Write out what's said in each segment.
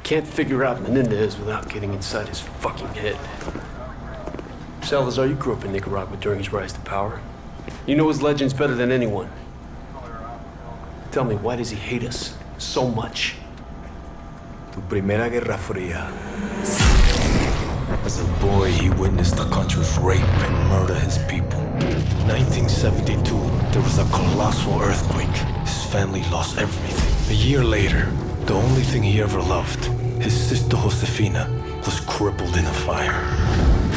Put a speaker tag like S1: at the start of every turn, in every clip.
S1: can't figure out Menendez without getting inside his fucking head. Salazar, you grew up in Nicaragua during his rise to power. You know his legends better than anyone. Tell me, why does he hate us so much?
S2: Tu primera guerra fría. As a boy, he witnessed the country's rape and murder his people. In 1972, there was a colossal earthquake. His family lost everything. A year later, the only thing he ever loved, his sister Josefina, was crippled in a fire.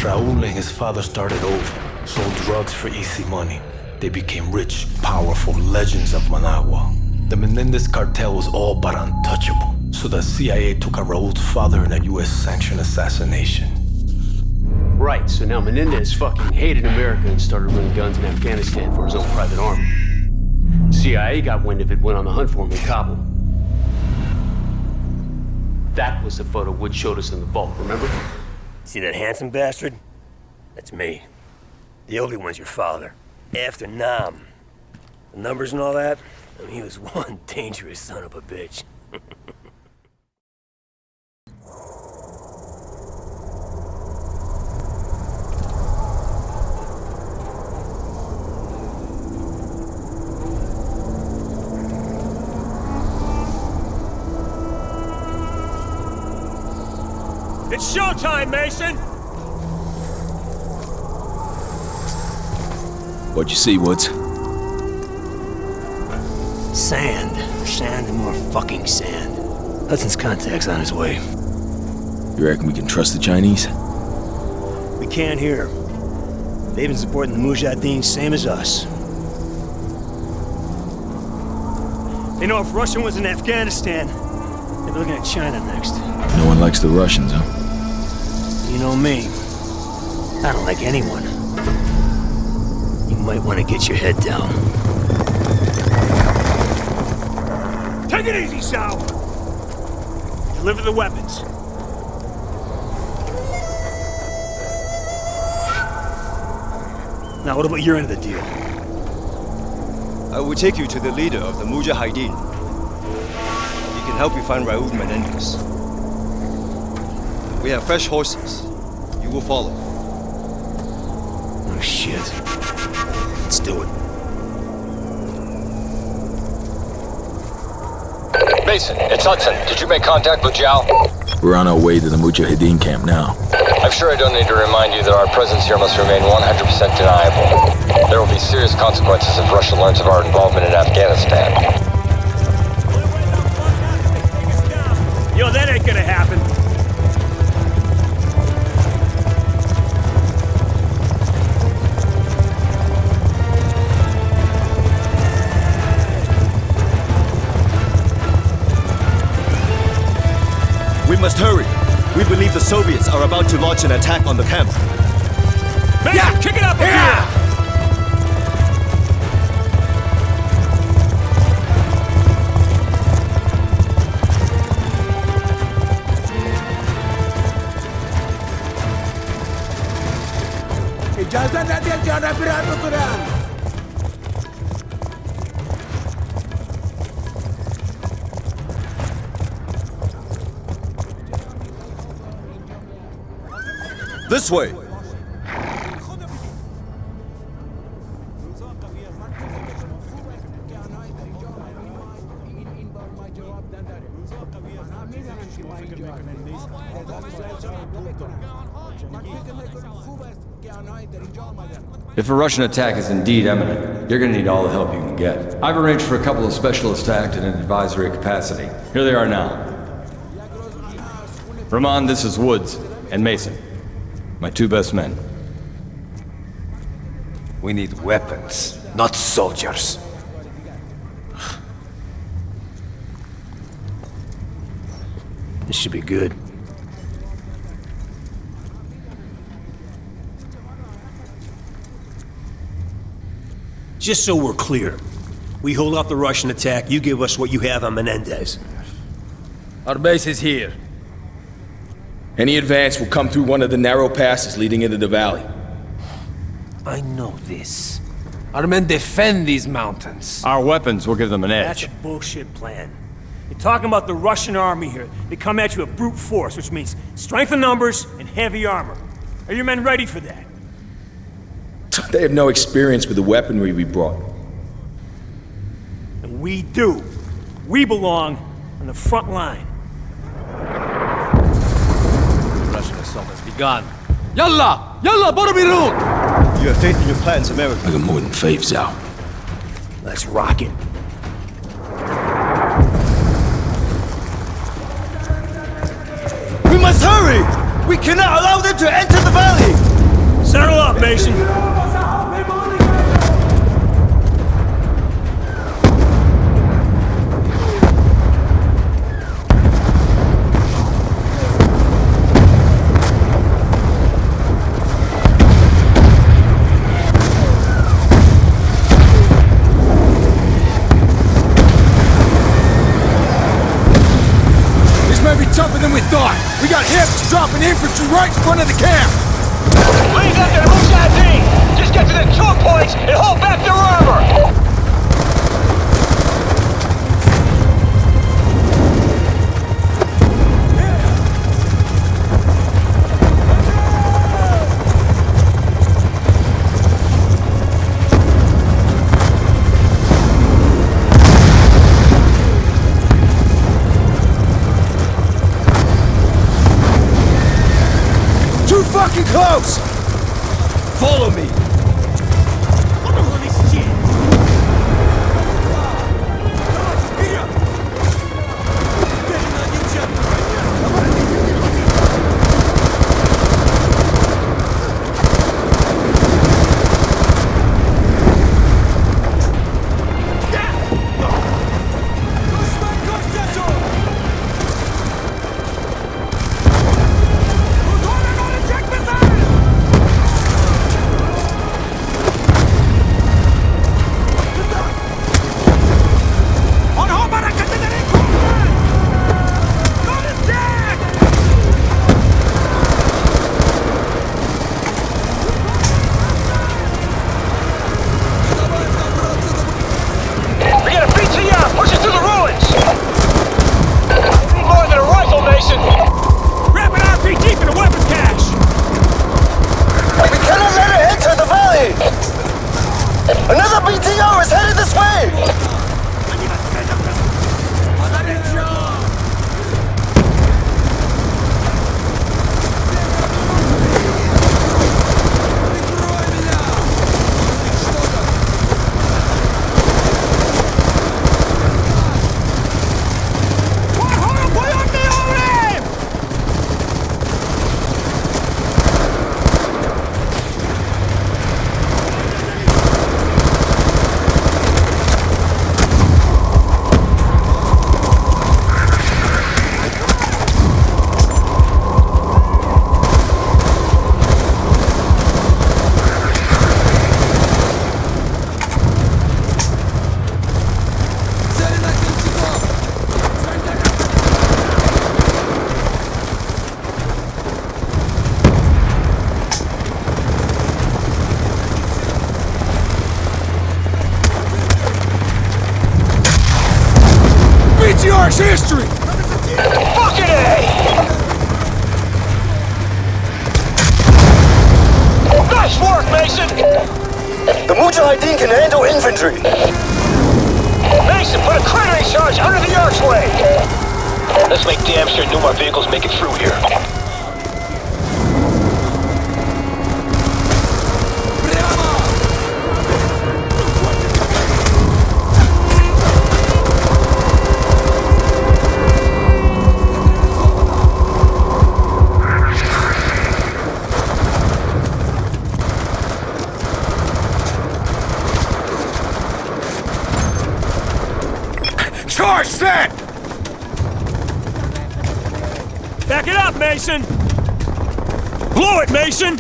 S2: Raul and his father started over, sold drugs for easy money. They became rich, powerful legends of Managua. The Menendez cartel was all but untouchable, so the CIA took out Raul's father in a US-sanctioned assassination.
S1: Right, so now Menendez fucking hated America and started running guns in Afghanistan for his own private army. CIA got wind of it, went on the hunt for him in Kabul. That was the photo Wood showed us in the vault, remember?
S3: See that handsome bastard? That's me. The ugly one's your father. After Nam. The numbers and all that, I mean, he was one dangerous son of a bitch. It's showtime, Mason!
S4: What'd you see, Woods?
S3: Sand. Sand and more fucking sand. Hudson's contact's on his way.
S4: You reckon we can trust the Chinese?
S3: We can't here. They've been supporting the Mujahideen same as us. They know if Russia was in Afghanistan, they'd be looking at China next.
S4: No one likes the Russians, huh?
S3: You know me. I don't like anyone. You might want to get your head down. Take it easy, Sal! Deliver the weapons. Now, what about your end of the deal?
S5: I will take you to the leader of the Mujahideen. He can help you find Raul Menendez. We have fresh horses. You will follow.
S3: Oh, shit. Let's do it.
S6: Mason, it's Hudson. Did you make contact with Zhao?
S4: We're on our way to the Mujahideen camp now.
S6: I'm sure I don't need to remind you that our presence here must remain 100% deniable. There will be serious consequences if Russia learns of our involvement in Afghanistan.
S3: Yo, that ain't gonna happen.
S5: We must hurry. We believe the Soviets are about to launch an attack on the camp.
S3: Man, yeah, kick it up a gear!
S7: इजाजत है दिया जाना फिर आप Quran
S5: This way!
S8: If a Russian attack is indeed imminent, you're gonna need all the help you can get. I've arranged for a couple of specialists to act in an advisory capacity. Here they are now. Rahman, this is Woods, and Mason. My two best men.
S2: We need weapons, not soldiers.
S3: This should be good. Just so we're clear, we hold off the Russian attack, you give us what you have on Menendez.
S4: Our base is here. Any advance will come through one of the narrow passes leading into the valley.
S2: I know this. Our men defend these mountains.
S8: Our weapons will give them an
S3: That's
S8: edge.
S3: a bullshit plan. It Talking about the Russian army here. They come at you with brute force, which means strength in numbers and heavy armor. Are your men ready for that?
S4: They have no experience with the weaponry we brought.
S3: And we do. We belong on the front line.
S9: The Russian assault has begun. Yalla! Yalla, Boromirut!
S5: You have faith in your plans, America.
S4: I got more than faves out.
S3: Let's rock it.
S5: We must hurry! We cannot allow them to enter the valley!
S3: Settle up, Mason.
S4: Tougher than we thought. We got hips dropping infantry right in front of the camp.
S3: Leave them to the Mujahideen! Just get to the choke points and hold back their armor!
S4: Fucking close! Follow me!
S10: Patriarch's history!
S3: Fucking A! Nice work, Mason!
S5: The Mujahideen can handle infantry!
S3: Mason, put a cratering charge under the archway!
S6: Let's make damn sure no more vehicles make it through here.
S10: Charge set!
S3: Back it up, Mason! Blow it, Mason!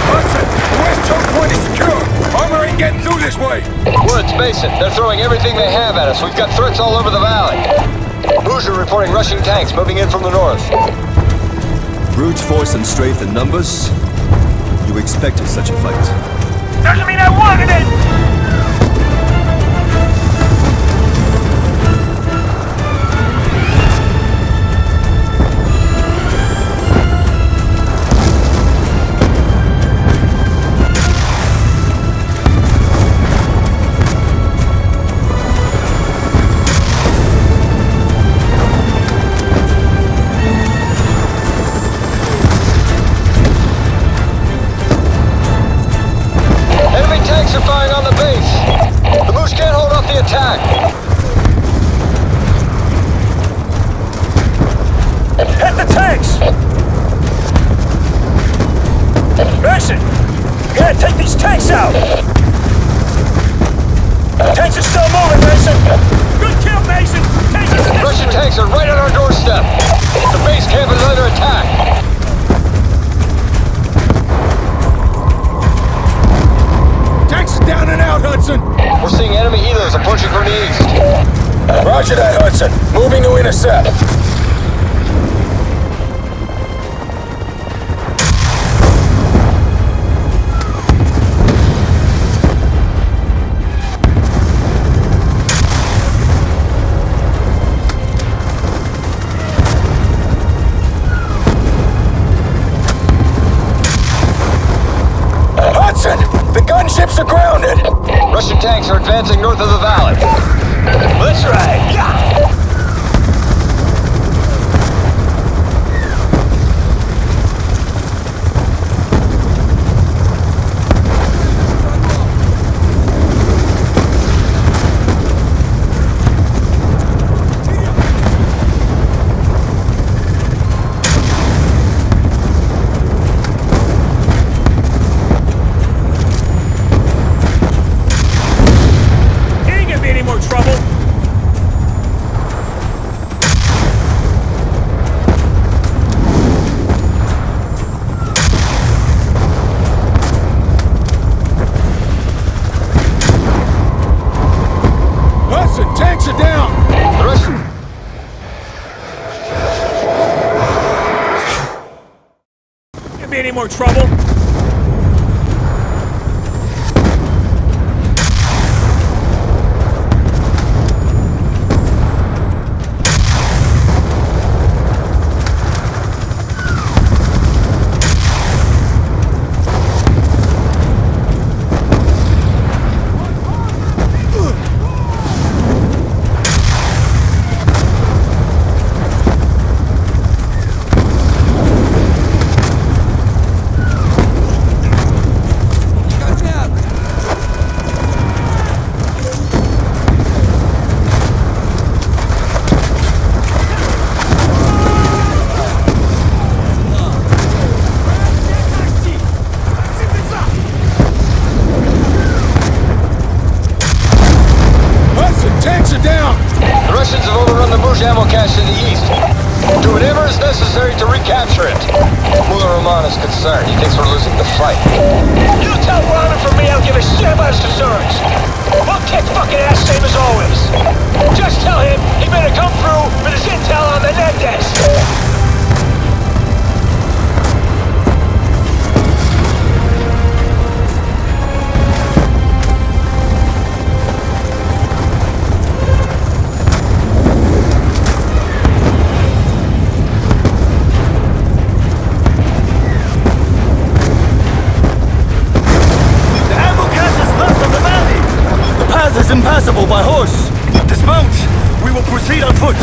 S10: Hudson, the west choke point is secure. Armor ain't getting through this way.
S6: Woods, Mason, they're throwing everything they have at us. We've got threats all over the valley. Hoosier reporting Russian tanks moving in from the north.
S5: Brute force and strength in numbers? You expected such a fight.
S3: Doesn't mean I wanted it! Hit the tanks! Mason! You gotta take these tanks out! Tanks are still moving, Mason! Good kill, Mason! Tanks are
S6: Russian tanks are right on our doorstep! The base camp is under attack!
S10: Tanks are down and out, Hudson!
S6: We're seeing enemy helos approaching from the east.
S10: Roger that, Hudson. Moving to intercept. Hudson! The gunships are grounded!
S6: Russian tanks are advancing north of the valley.
S3: That's right, yeah! Any more trouble?
S6: Ammo cache to the east. Do whatever is necessary to recapture it. Mullah Rahman is concerned. He thinks we're losing the fight.
S3: You tell Rahman from me I don't give a shit about his concerns. We'll kick fucking ass same as always. Just tell him he better come through with his intel on Menendez.
S11: Impassable by horse. Dismount. We will proceed on foot.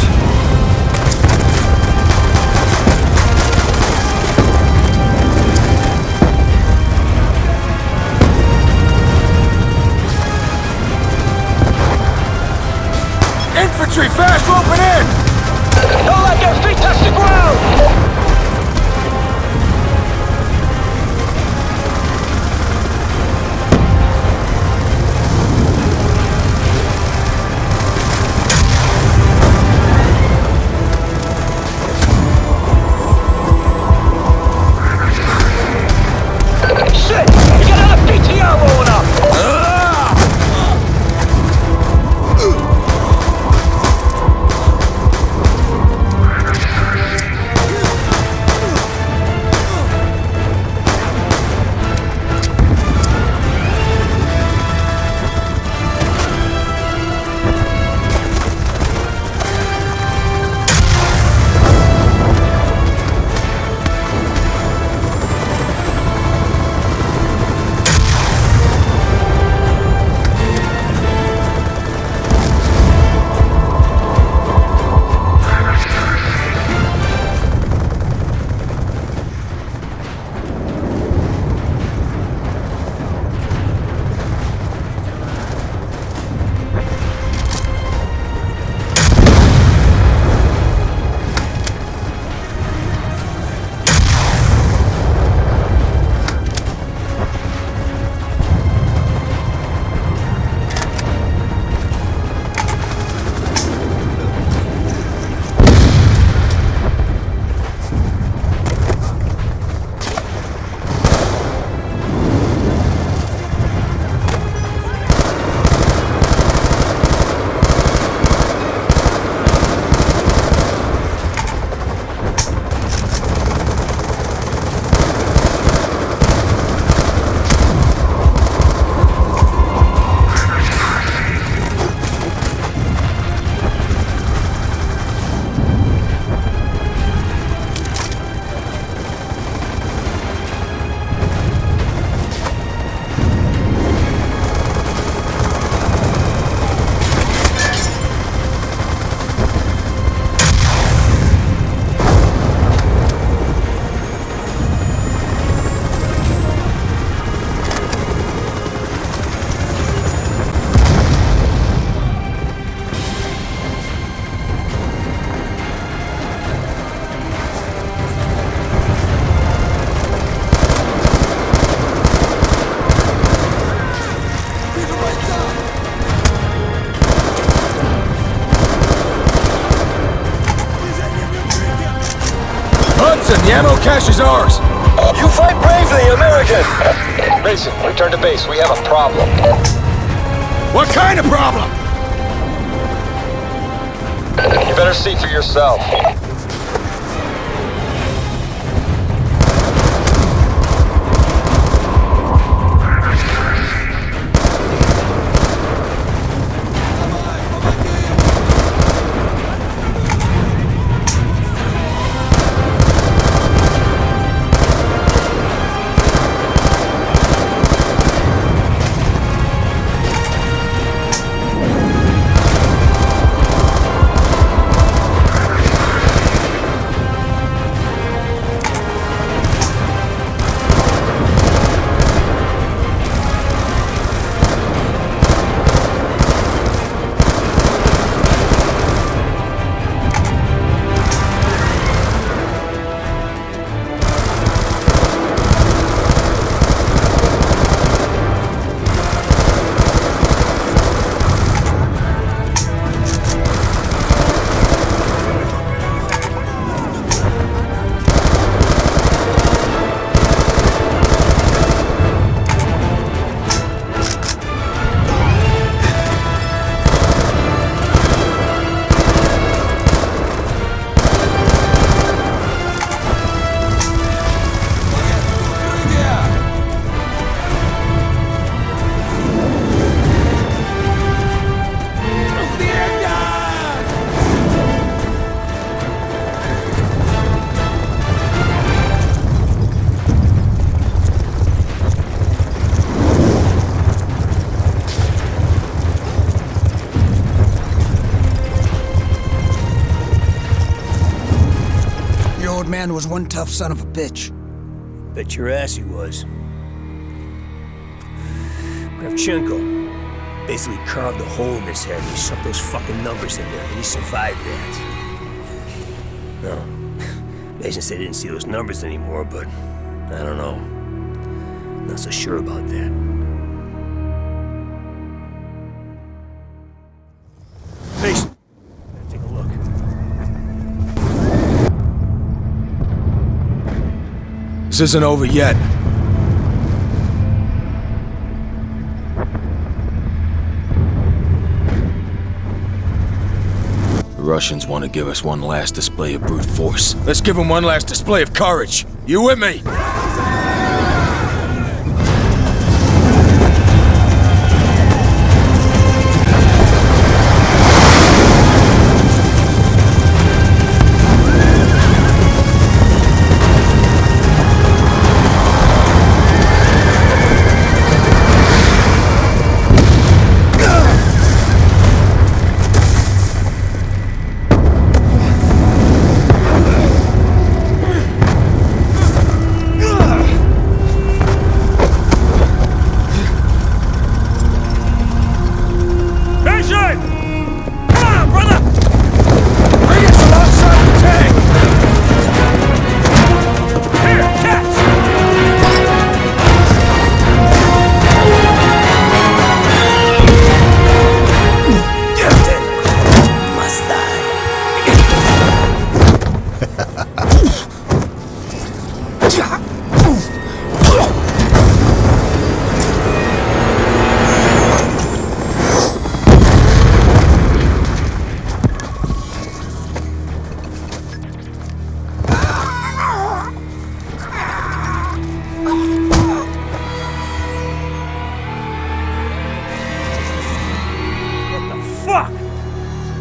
S10: Listen, the ammo cache is ours.
S3: You fight bravely, American!
S6: Mason, return to base. We have a problem.
S10: What kind of problem?
S6: You better see for yourself.
S7: Man was one tough son of a bitch.
S3: Bet your ass he was. Kravchenko basically carved a hole in his head and he shoved those fucking numbers in there, and he survived that. No. Mason said he didn't see those numbers anymore, but I don't know. Not so sure about that. Mason, take a look.
S10: This isn't over yet. The Russians want to give us one last display of brute force. Let's give them one last display of courage. You with me?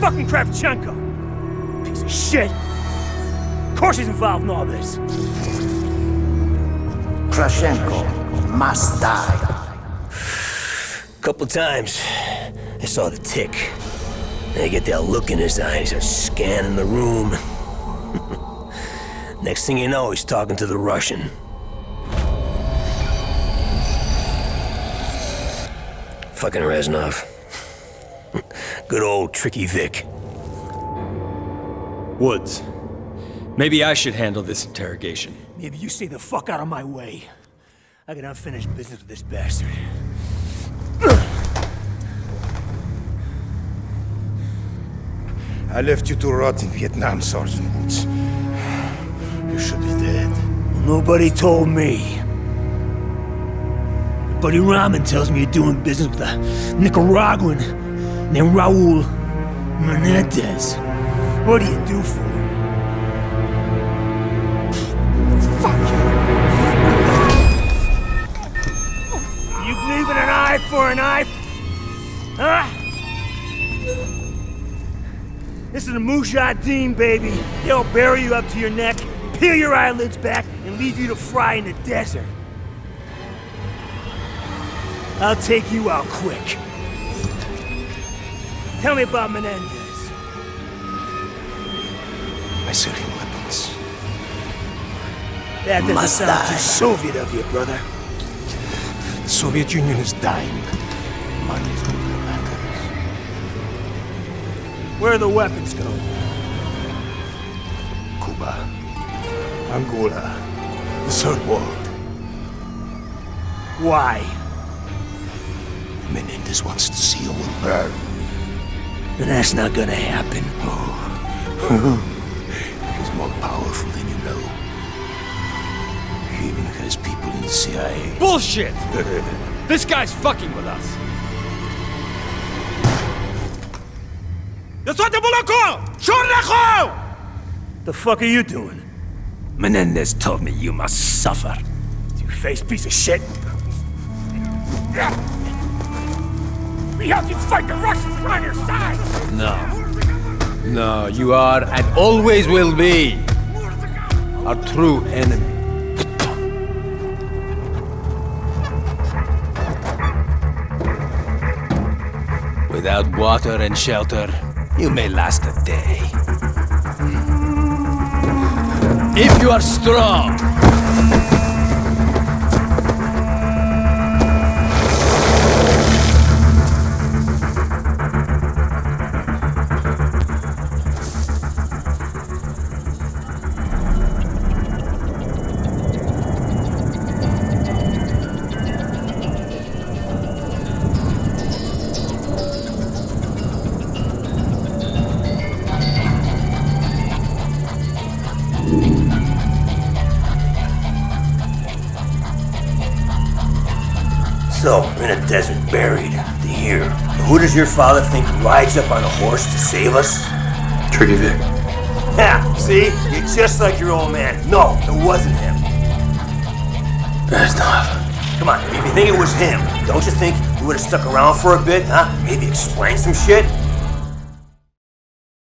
S3: Fucking Kravchenko! Piece of shit! Of course he's involved in all this!
S7: Kravchenko must die.
S3: Couple times, I saw the tick. And I get that look in his eyes, he's scanning the room. Next thing you know, he's talking to the Russian. Fucking Reznov. Good old Tricky Vic.
S4: Woods. Maybe I should handle this interrogation.
S3: Maybe you stay the fuck out of my way. I got unfinished business with this bastard.
S10: I left you to rot in Vietnam, Sergeant Woods.
S3: You should be dead. Nobody told me. Buddy Ramen tells me you're doing business with a Nicaraguan named Raul Menendez. What do you do for him? Fuck you! You believe in an eye for an eye? Huh? This is a Mujahideen, baby. They'll bury you up to your neck, peel your eyelids back, and leave you to fry in the desert. I'll take you out quick. Tell me about Menendez.
S2: I sell him weapons.
S3: That doesn't sound too Soviet of you, brother.
S2: The Soviet Union is dying. Money is all that matters.
S3: Where are the weapons going?
S2: Cuba, Angola, the Third World.
S3: Why?
S2: Menendez wants to see a world burn.
S3: And that's not gonna happen.
S2: He's more powerful than you know. He even has people in the CIA.
S9: Bullshit! This guy's fucking with us.
S3: The fuck are you doing?
S10: Menendez told me you must suffer.
S3: You face piece of shit.
S10: We helped you fight the Russians. We're on your side.
S9: No. No, you are and always will be our true enemy. Without water and shelter, you may last a day. If you are strong,
S3: So, we're in a desert, buried, to here. Who does your father think rides up on a horse to save us?
S2: Trigger Vic.
S3: Yeah, see? You're just like your old man. No, it wasn't him.
S2: That's not.
S3: Come on, if you think it was him, don't you think he would have stuck around for a bit, huh? Maybe explain some shit?